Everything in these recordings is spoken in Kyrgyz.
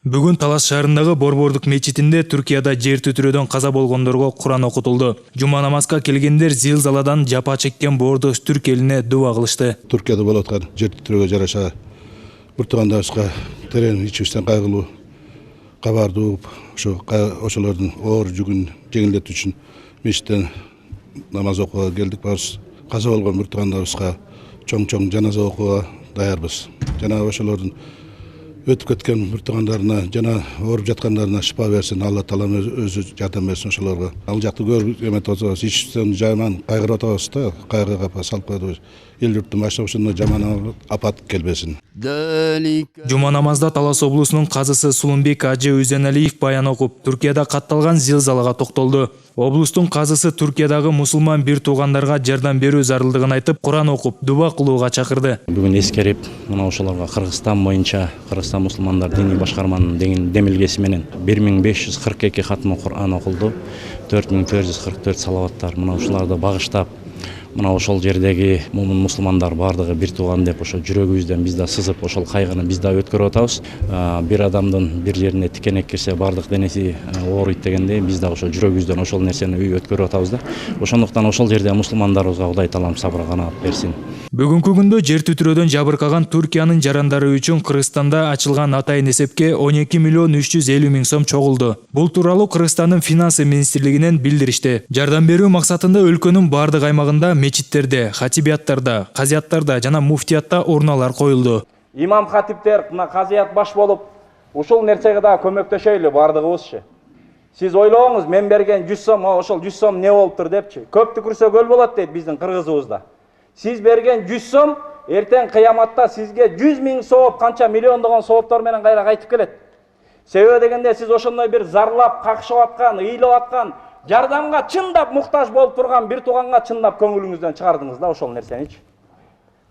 Бүгүн Талас шаарындагы Борбордук мечитинде Түркияда жер титирөөдөн каза болгондорго Куран окутулду. Жума намазга келгендер зилзаладан жапа чеккен Боордос Түрк элине дуа кылышты. Түркияда болуп аткан жер титирөөгө жараша бир туугандарыбызга терең ичибизден кайгылуу кабарды угуп, ошолордун оор жүгүн жеңилдетүү үчүн мечиттен намаз окууга келдик. Барыбыз каза болгон бир туугандарыбызга чоң жаназа окууга даярбыз. Жана ошолордун өтүп кеткен бир туугандарына жана ооруп жаткандарына шифа берсин, Алла Таалам өзү жардам берсин ошолорго. Ал жакты көрүп эметип атабыз, ичибизден жаман кайгырып атабыз да, кайгыга салып коебуз. Эл журттун башына ошондой жаман апат келбесин. Жума намазда Талас облусунун казысы Сулунбек Ажы Өзеналиев баян окуп, Түркияда катталган зилзалага токтолду. Облустун казысы Түркиядагы мусулман бир туугандарга жардам берүү зарылдыгын айтып, Куран окуп, дуба кылууга чакырды. Бүгүн эскерип, мына ошолорго Кыргызстан боюнча Кыргызстан мусулмандар диний башкарманын демилгеси менен 1542 хатмы Куран окулду, 4444 салаваттар мына ушуларды багыштап, мына ошол жердеги мумин мусулмандар бардыгы бир тууган деп ошо жүрөгүбүздөн биз да сызып, ошол кайгыны биз да өткөрүп атабыз. Бир адамдын бир жерине тикенек кирсе бардык денеси ооруйт дегенде биз да ошол жүрөгүбүздөн ошол нерсени өткөрүп атабыз да. Ошондуктан ошол жерде мусулмандарыбызга Кудай Таалам сабыр канаат берсин. Бүгүнкү күндө жер титирөөдөн жабыркаган Түркиянын жарандары үчүн Кыргызстанда ачылган атайын эсепке 12 миллион 350 миң сом чогулду. Бул тууралуу Кыргызстандын финансы министрлигинен билдиришти. Жардам берүү максатында өлкөнүн бардык аймагында мечиттерде, хатибияттарда, казияттарда жана муфтиятта урналар коюлду. Имам хатиптер, мына казият баш болуп, ушул нерсеге да көмөктөшөйлү бардыгыбызчы. Сиз ойлооңуз, мен берген 100 сом, ошол 100 сом не болуптур депчи. Көптү күрсө көл болот дейт биздин кыргызыбызда. Сиз берген 100 сом эртең кыяматта сизге 100 миң сооп, канча миллиондогон сооптор менен кайра кайтып келет. Себеби дегенде сиз ошондой бир зарлап, какшап аткан, ыйлап аткан, жардамга чындап муктаж болуп турган бир тууганга чындап көңүлүңүздөн чыгардыңыз да ошол нерсеничи.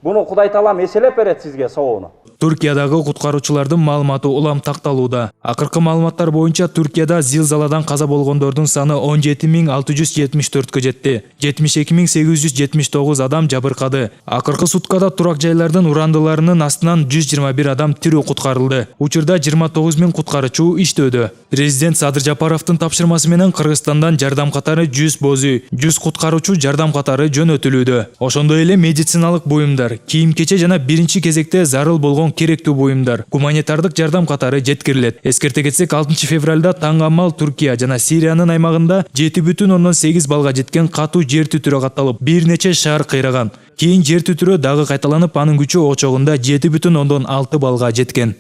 Буну Кудай Таалам эселеп берет сизге соону. Түркиядагы куткаруучулардын маалыматы улам такталууда. Акыркы маалыматтар боюнча Түркияда зилзаладан каза болгондордун саны 17674 жетти. 72879 адам жабыркады. Акыркы суткада турак жайлардын урандыларынын астынан 121 адам тирүү куткарылды. Учурда 29 миң куткаруучу иштөөдө. Президент Садыр Жапаровдун тапшырмасы менен Кыргызстандан жардам катары 100 бозу, 100 куткаруучу жардам катары жөнөтүлүүдө. Ошондой эле медициналык буюмдар, кийим-кече жана биринчи кезекте зарыл болгон керектүү буюмдар, гуманитардык жардам катары жеткирилет. Эскерте кетсек, 6 февралда Таңамал Түркия жана Сириянын аймагында 7,8 балга жеткен катуу жер титирөө катталып, бир нече шаар кыйраган. Кийин жер титирөө дагы кайталанып, анын күчү очогунда 7,6 балга жеткен.